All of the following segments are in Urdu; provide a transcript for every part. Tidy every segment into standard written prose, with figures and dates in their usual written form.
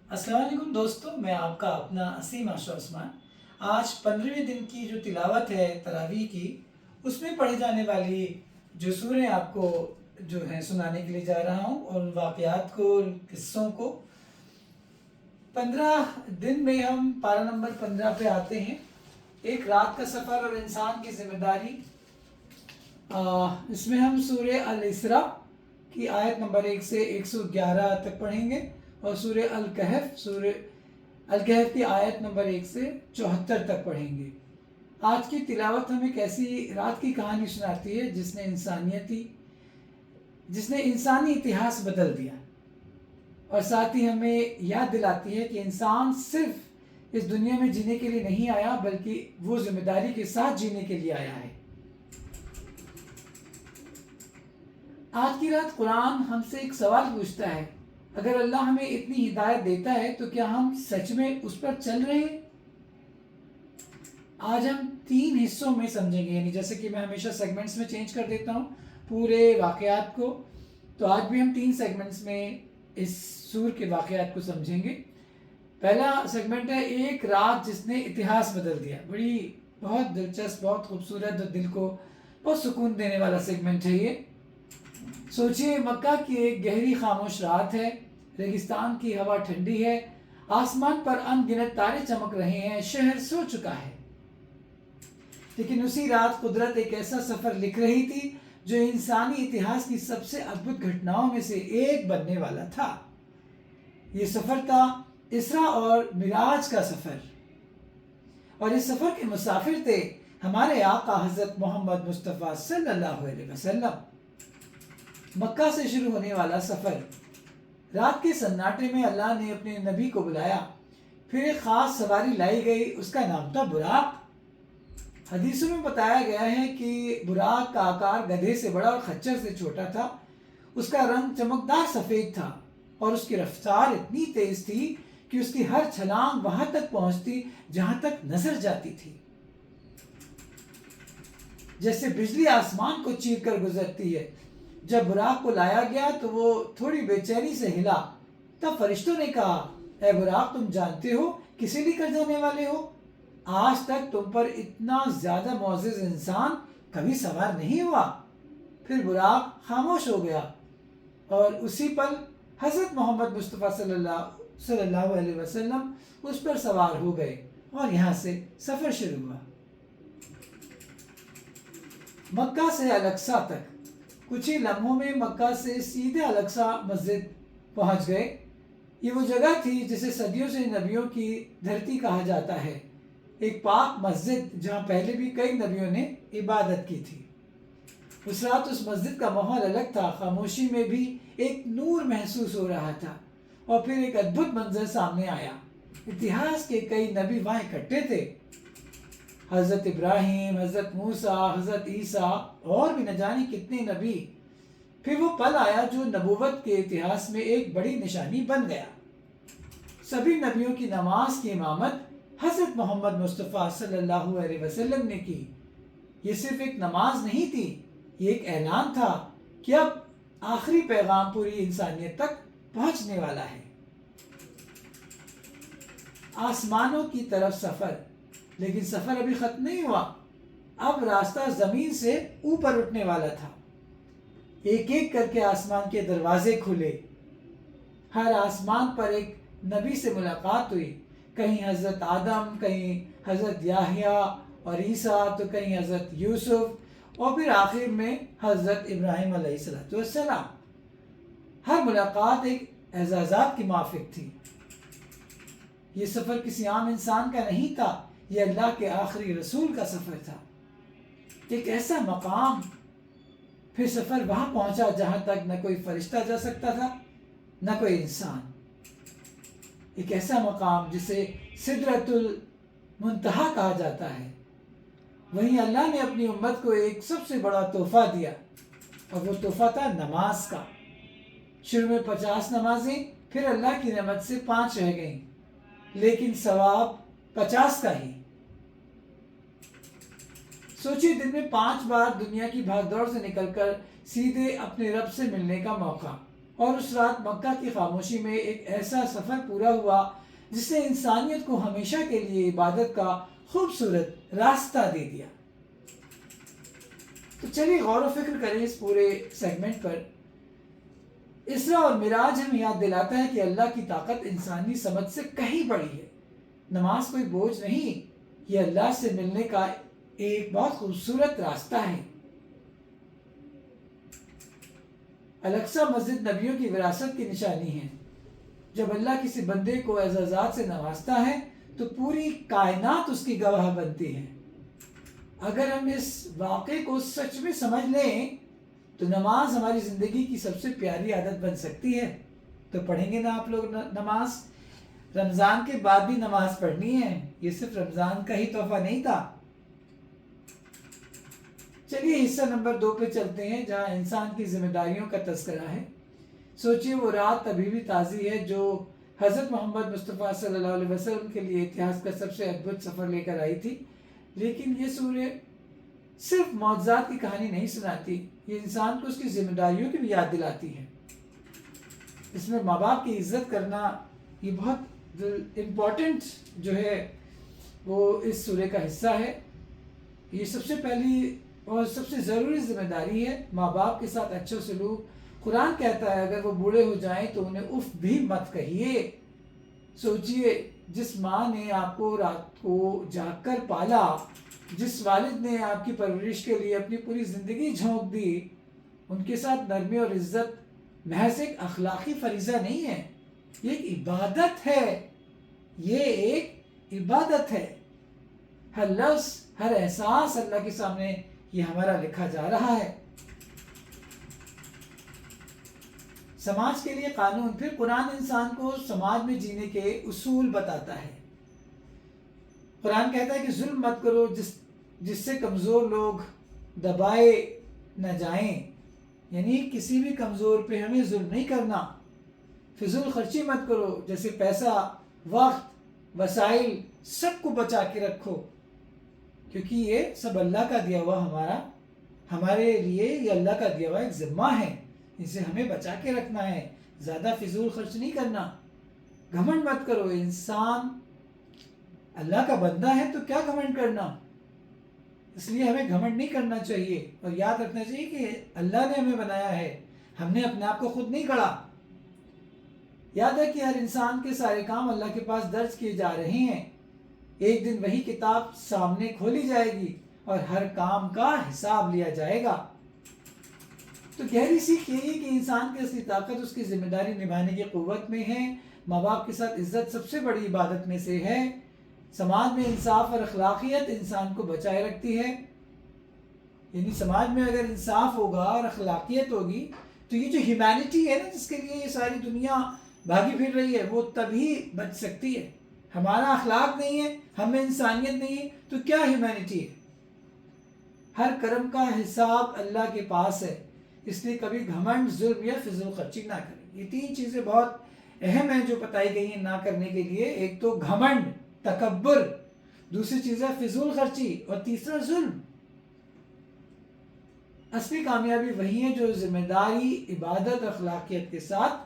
السلام علیکم دوستو، میں آپ کا اپنا اسیم آشا عثمان۔ آج 15ویں دن کی جو تلاوت ہے تراویح کی، اس میں پڑھی جانے والی جو سوریں آپ کو جو ہے سنانے کے لیے جا رہا ہوں، اور ان واقعات کو، ان قصوں کو 15 دن میں ہم پارہ نمبر 15 پہ آتے ہیں۔ ایک رات کا سفر اور انسان کی ذمہ داری۔ اس میں ہم سورہ الاسراء کی آیت نمبر 1 سے 111 تک پڑھیں گے، اور سورہ الکہف کی آیت نمبر 1 سے 74 تک پڑھیں گے۔ آج کی تلاوت ہمیں ایک ایسی رات کی کہانی سناتی ہے جس نے انسانی اتہاس بدل دیا، اور ساتھ ہی ہمیں یاد دلاتی ہے کہ انسان صرف اس دنیا میں جینے کے لیے نہیں آیا، بلکہ وہ ذمہ داری کے ساتھ جینے کے لیے آیا ہے۔ آج کی رات قرآن ہم سے ایک سوال پوچھتا ہے، اگر اللہ ہمیں اتنی ہدایت دیتا ہے تو کیا ہم سچ میں اس پر چل رہے ہیں؟ آج ہم 3 حصوں میں سمجھیں گے، یعنی جیسے کہ میں ہمیشہ سیگمنٹس میں چینج کر دیتا ہوں پورے واقعات کو، تو آج بھی ہم 3 سیگمنٹس میں اس سور کے واقعات کو سمجھیں گے۔ پہلا سیگمنٹ ہے ایک رات جس نے اتہاس بدل دیا۔ بہت دلچسپ، بہت خوبصورت اور دل کو بہت سکون دینے والا سیگمنٹ ہے یہ۔ سوچئے، مکہ کی ایک گہری خاموش رات ہے، ریگستان کی ہوا ٹھنڈی ہے، آسمان پر ان گنت تارے چمک رہے ہیں، شہر سو چکا ہے۔ لیکن اسی رات قدرت ایک ایسا سفر لکھ رہی تھی جو انسانی اتہاس کی سب سے ادبھت گھٹناؤں میں سے ایک بننے والا تھا۔ یہ سفر تھا اسراء اور معراج کا سفر، اور اس سفر کے مسافر تھے ہمارے آقا حضرت محمد مصطفیٰ صلی اللہ علیہ وسلم۔ مکہ سے شروع ہونے والا سفر۔ رات کے سناٹے میں اللہ نے اپنے نبی کو بلایا، پھر ایک خاص سواری لائی گئی، اس کا نام تھا براق۔ حدیثوں میں بتایا گیا ہے کہ براق کا آکار گدھے سے بڑا اور خچر سے چھوٹا تھا، اس کا رنگ چمکدار سفید تھا، اور اس کی رفتار اتنی تیز تھی کہ اس کی ہر چھلانگ وہاں تک پہنچتی جہاں تک نظر جاتی تھی، جیسے بجلی آسمان کو چیر کر گزرتی ہے۔ جب براق کو لایا گیا تو وہ تھوڑی بے چینی سے ہلا، تب فرشتوں نے کہا، اے براق، تم جانتے ہو کسے لے کر جانے والے ہو؟ آج تک تم پر اتنا زیادہ معزز انسان کبھی سوار نہیں ہوا۔ پھر براق خاموش ہو گیا، اور اسی پل حضرت محمد مصطفیٰ صلی اللہ علیہ وسلم اس پر سوار ہو گئے، اور یہاں سے سفر شروع ہوا۔ مکہ سے الاقصیٰ تک۔ کچھ ہی لمحوں میں مکہ سے سیدھے الاقصیٰ مسجد پہنچ گئے۔ یہ وہ جگہ تھی جسے صدیوں سے نبیوں کی دھرتی کہا جاتا ہے، ایک پاک مسجد جہاں پہلے بھی کئی نبیوں نے عبادت کی تھی۔ اس رات اس مسجد کا ماحول الگ تھا، خاموشی میں بھی ایک نور محسوس ہو رہا تھا، اور پھر ایک ادبھت منظر سامنے آیا۔ اتہاس کے کئی نبی وہاں اکٹھے تھے، حضرت ابراہیم، حضرت موسیٰ، حضرت عیسیٰ، اور بھی نہ جانے کتنے نبی۔ پھر وہ پل آیا جو نبوت کے اتہاس میں ایک بڑی نشانی بن گیا۔ سبھی نبیوں کی نماز کی امامت حضرت محمد مصطفیٰ صلی اللہ علیہ وسلم نے کی۔ یہ صرف ایک نماز نہیں تھی، یہ ایک اعلان تھا کہ اب آخری پیغام پوری انسانیت تک پہنچنے والا ہے۔ آسمانوں کی طرف سفر۔ لیکن سفر ابھی ختم نہیں ہوا، اب راستہ زمین سے اوپر اٹھنے والا تھا۔ ایک ایک کر کے آسمان کے دروازے کھلے، ہر آسمان پر ایک نبی سے ملاقات ہوئی، کہیں حضرت آدم، کہیں حضرت یحییٰ اور عیسیٰ، تو کہیں حضرت یوسف، اور پھر آخر میں حضرت ابراہیم علیہ السلام۔ ہر ملاقات ایک اعزازات کی موافق تھی۔ یہ سفر کسی عام انسان کا نہیں تھا، یہ اللہ کے آخری رسول کا سفر تھا، ایک ایسا مقام۔ پھر سفر وہاں پہنچا جہاں تک نہ کوئی فرشتہ جا سکتا تھا، نہ کوئی انسان۔ ایک ایسا مقام جسے سدرۃ المنتہا کہا جاتا ہے۔ وہیں اللہ نے اپنی امت کو ایک سب سے بڑا تحفہ دیا، اور وہ تحفہ تھا نماز کا۔ شروع میں 50 نمازیں، پھر اللہ کی رحمت سے 5 رہ گئیں، لیکن ثواب 50 کا ہی۔ سوچیے، دن میں 5 بار دنیا کی بھاگ دوڑ سے نکل کر سیدھے اپنے رب سے ملنے کا موقع، اور اس رات مکہ کی خاموشی میں ایک ایسا سفر پورا ہوا جس نے انسانیت کو ہمیشہ کے لیے عبادت کا خوبصورت راستہ دے دیا۔ تو چلیے غور و فکر کریں اس پورے سیگمنٹ پر۔ اسراء اور معراج ہمیں یاد دلاتا ہے کہ اللہ کی طاقت انسانی سمجھ سے کہیں بڑی ہے۔ نماز کوئی بوجھ نہیں، یہ اللہ سے ملنے کا ایک بہت خوبصورت راستہ ہے۔ الاقصی مسجد نبیوں کی وراثت کی نشانی ہے۔ جب اللہ کسی بندے کو اعزازات سے نوازتا ہے تو پوری کائنات اس کی گواہ بنتی ہے۔ اگر ہم اس واقعے کو سچ میں سمجھ لیں تو نماز ہماری زندگی کی سب سے پیاری عادت بن سکتی ہے۔ تو پڑھیں گے نا آپ لوگ نماز؟ رمضان کے بعد بھی نماز پڑھنی ہے، یہ صرف رمضان کا ہی تحفہ نہیں تھا۔ چلیے حصہ نمبر 2 پہ چلتے ہیں، جہاں انسان کی ذمہ داریوں کا تذکرہ ہے۔ سوچئے وہ رات ابھی بھی تازی ہے جو حضرت محمد مصطفیٰ صلی اللہ علیہ وسلم کے لیے اتہاس کا سب سے ادبھت سفر لے کر آئی تھی۔ لیکن یہ سورہ صرف معجزات کی کہانی نہیں سناتی، یہ انسان کو اس کی ذمہ داریوں کی بھی یاد دلاتی ہے۔ اس میں ماں باپ کی عزت کرنا یہ بہت امپورٹنٹ جو ہے وہ اس سورہ کا حصہ ہے۔ یہ سب سے پہلی اور سب سے ضروری ذمہ داری ہے۔ ماں باپ کے ساتھ اچھا سلوک، قرآن کہتا ہے اگر وہ بوڑھے ہو جائیں تو انہیں اف بھی مت کہیے۔ سوچئے جس ماں نے آپ کو رات کو جاگ کر پالا، جس والد نے آپ کی پرورش کے لیے اپنی پوری زندگی جھونک دی، ان کے ساتھ نرمی اور عزت محض ایک اخلاقی فریضہ نہیں ہے، یہ ایک عبادت ہے۔ یہ ایک عبادت ہے۔ ہر لفظ، ہر احساس اللہ کے سامنے یہ ہمارا لکھا جا رہا ہے۔ سماج کے لیے قانون، پھر قرآن انسان کو سماج میں جینے کے اصول بتاتا ہے۔ قرآن کہتا ہے کہ ظلم مت کرو جس سے کمزور لوگ دبائے نہ جائیں، یعنی کسی بھی کمزور پہ ہمیں ظلم نہیں کرنا۔ فضول خرچی مت کرو، جیسے پیسہ، وقت، وسائل سب کو بچا کے رکھو، کیونکہ یہ سب اللہ کا دیا ہوا ہمارے لیے یہ اللہ کا دیا ہوا ایک ذمہ ہے، اسے ہمیں بچا کے رکھنا ہے، زیادہ فضول خرچ نہیں کرنا۔ گھمنڈ مت کرو، انسان اللہ کا بندہ ہے تو کیا گھمنڈ کرنا، اس لیے ہمیں گھمنڈ نہیں کرنا چاہیے، اور یاد رکھنا چاہیے کہ اللہ نے ہمیں بنایا ہے، ہم نے اپنے آپ کو خود نہیں گڑھا۔ یاد ہے کہ ہر انسان کے سارے کام اللہ کے پاس درج کیے جا رہے ہیں، ایک دن وہی کتاب سامنے کھولی جائے گی اور ہر کام کا حساب لیا جائے گا۔ تو گہری سیکھ یہی ہے کہ انسان کی اصلی طاقت اس کی ذمہ داری نبھانے کی قوت میں ہے۔ ماں باپ کے ساتھ عزت سب سے بڑی عبادت میں سے ہے۔ سماج میں انصاف اور اخلاقیت انسان کو بچائے رکھتی ہے، یعنی سماج میں اگر انصاف ہوگا اور اخلاقیت ہوگی تو یہ جو ہیومینٹی ہے نا، جس کے لیے یہ ساری دنیا بھاگی پھر رہی ہے، وہ تبھی بچ سکتی ہے۔ ہمارا اخلاق نہیں ہے، ہمیں انسانیت نہیں ہے تو کیا ہیومینٹی ہے؟ ہر کرم کا حساب اللہ کے پاس ہے، اس لیے کبھی گھمنڈ، ظلم یا فضول خرچی نہ کریں۔ یہ 3 چیزیں بہت اہم ہیں جو بتائی گئی ہیں نہ کرنے کے لیے۔ ایک تو گھمنڈ، تکبر، دوسری چیز ہے فضول خرچی، اور تیسرا ظلم۔ اصلی کامیابی وہی ہے جو ذمہ داری، عبادت، اخلاقیت کے ساتھ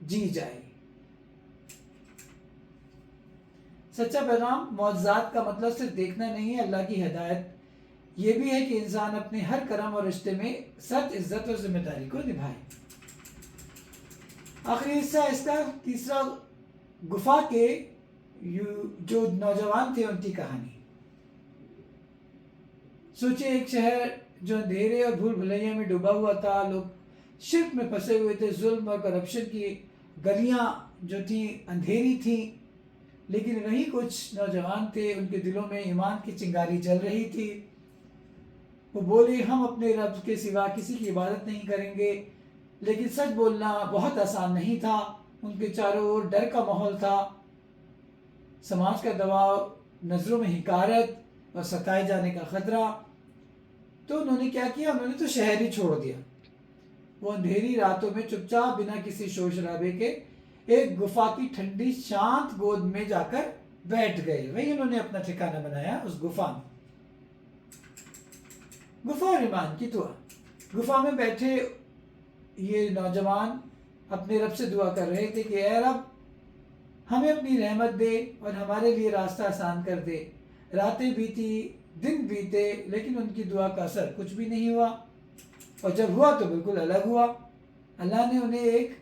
جی جائے۔ سچا پیغام، معجزات کا مطلب صرف دیکھنا نہیں ہے، اللہ کی ہدایت یہ بھی ہے کہ انسان اپنے ہر کرم اور رشتے میں سچ، عزت اور ذمہ داری کو نبھائے۔ آخری حصہ اس کا تیسرا، گفا کے جو نوجوان تھے ان کی کہانی۔ سوچے ایک شہر جو اندھیرے اور بھول بھلیاں میں ڈوبا ہوا تھا، لوگ شرک میں پھنسے ہوئے تھے، ظلم اور کرپشن کی گلیاں جو تھیں اندھیری تھیں، لیکن وہیں کچھ نوجوان تھے، ان کے دلوں میں ایمان کی چنگاری جل رہی تھی۔ وہ بولے ہم اپنے رب کے سوا کسی کی عبادت نہیں کریں گے، لیکن سچ بولنا بہت آسان نہیں تھا۔ ان کے چاروں اور ڈر کا ماحول تھا، سماج کا دباؤ، نظروں میں حقارت اور ستائے جانے کا خطرہ۔ تو انہوں نے کیا کیا؟ انہوں نے تو شہر ہی چھوڑ دیا۔ وہ اندھیری راتوں میں چپ چاپ بنا کسی شور شرابے کے ایک گفا کی ٹھنڈی شانت گود میں جا کر بیٹھ گئے۔ وہی انہوں نے اپنا ٹھکانہ بنایا، اس گفا میں۔ گفا اور ایمان کی دعا۔ گفا میں بیٹھے یہ نوجوان اپنے رب سے دعا کر رہے تھے کہ اے رب ہمیں اپنی رحمت دے اور ہمارے لیے راستہ آسان کر دے. راتیں بیتی، دن بیتے، لیکن ان کی دعا کا اثر کچھ بھی نہیں ہوا، اور جب ہوا تو بالکل الگ ہوا. اللہ نے انہیں ایک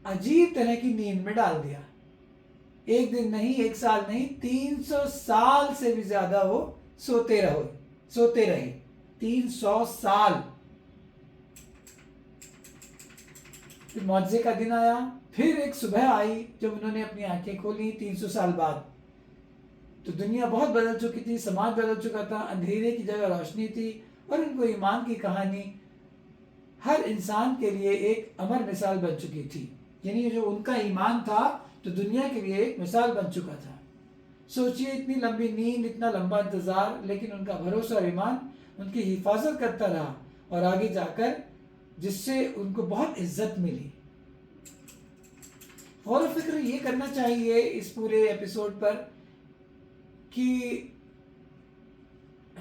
عجیب طرح کی نیند میں ڈال دیا. ایک دن نہیں، ایک سال نہیں، 300 سال سے بھی زیادہ وہ سوتے رہے. 300 سال. پھر معجزے کا دن آیا. پھر ایک صبح آئی جب انہوں نے اپنی آنکھیں کھولی 300 سال بعد. تو دنیا بہت بدل چکی تھی، سماج بدل چکا تھا، اندھیرے کی جگہ روشنی تھی، اور ان کو ایمان کی کہانی ہر انسان کے لیے ایک امر مثال بن چکی تھی. یعنی جو ان کا ایمان تھا تو دنیا کے لیے ایک مثال بن چکا تھا. سوچئے اتنی لمبی نیند، اتنا لمبا انتظار، لیکن ان کا بھروسہ اور ایمان ان کی حفاظت کرتا رہا، اور آگے جا کر جس سے ان کو بہت عزت ملی. غور و فکر یہ کرنا چاہیے اس پورے ایپیسوڈ پر کہ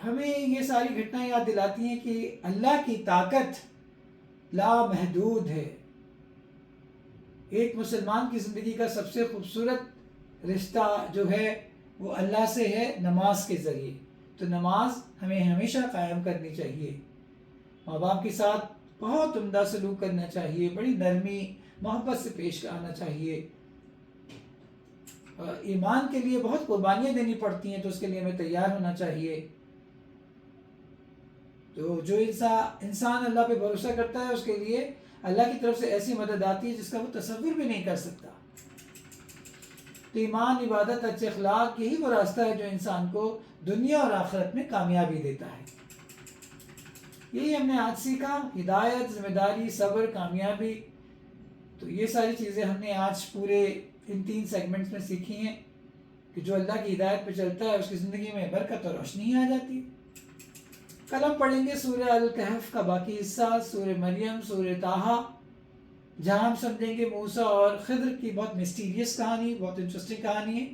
ہمیں یہ ساری گھٹنائیں یاد دلاتی ہیں کہ اللہ کی طاقت لامحدود ہے. ایک مسلمان کی زندگی کا سب سے خوبصورت رشتہ جو ہے وہ اللہ سے ہے، نماز کے ذریعے. تو نماز ہمیں ہمیشہ قائم کرنی چاہیے. ماں باپ کے ساتھ بہت عمدہ سلوک کرنا چاہیے، بڑی نرمی محبت سے پیش آنا چاہیے. ایمان کے لیے بہت قربانیاں دینی پڑتی ہیں، تو اس کے لیے ہمیں تیار ہونا چاہیے. تو جو انسان اللہ پہ بھروسہ کرتا ہے اس کے لیے اللہ کی طرف سے ایسی مدد آتی ہے جس کا وہ تصور بھی نہیں کر سکتا. تو ایمان، عبادت، اچھے اخلاق، یہی وہ راستہ ہے جو انسان کو دنیا اور آخرت میں کامیابی دیتا ہے. یہی ہم نے آج سیکھا، ہدایت، ذمہ داری، صبر، کامیابی. تو یہ ساری چیزیں ہم نے آج پورے ان 3 سیگمنٹس میں سیکھی ہیں کہ جو اللہ کی ہدایت پہ چلتا ہے اس کی زندگی میں برکت اور روشنی آ جاتی ہے. کل ہم پڑھیں گے سورہ الکہف کا باقی حصہ، سورہ مریم، سورہ طٰہٰ، جہاں ہم سمجھیں گے موسیٰ اور خضر کی بہت مسٹیریس کہانی، بہت انٹرسٹنگ کہانی ہے.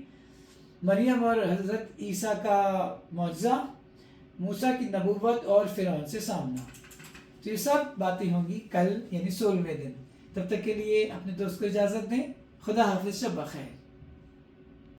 مریم اور حضرت عیسیٰ کا معجزہ، موسیٰ کی نبوت اور فرعون سے سامنا. تو یہ سب باتیں ہوں گی کل، یعنی 16ویں دن. تب تک کے لیے اپنے دوست کو اجازت دیں. خدا حافظ، شب بخیر.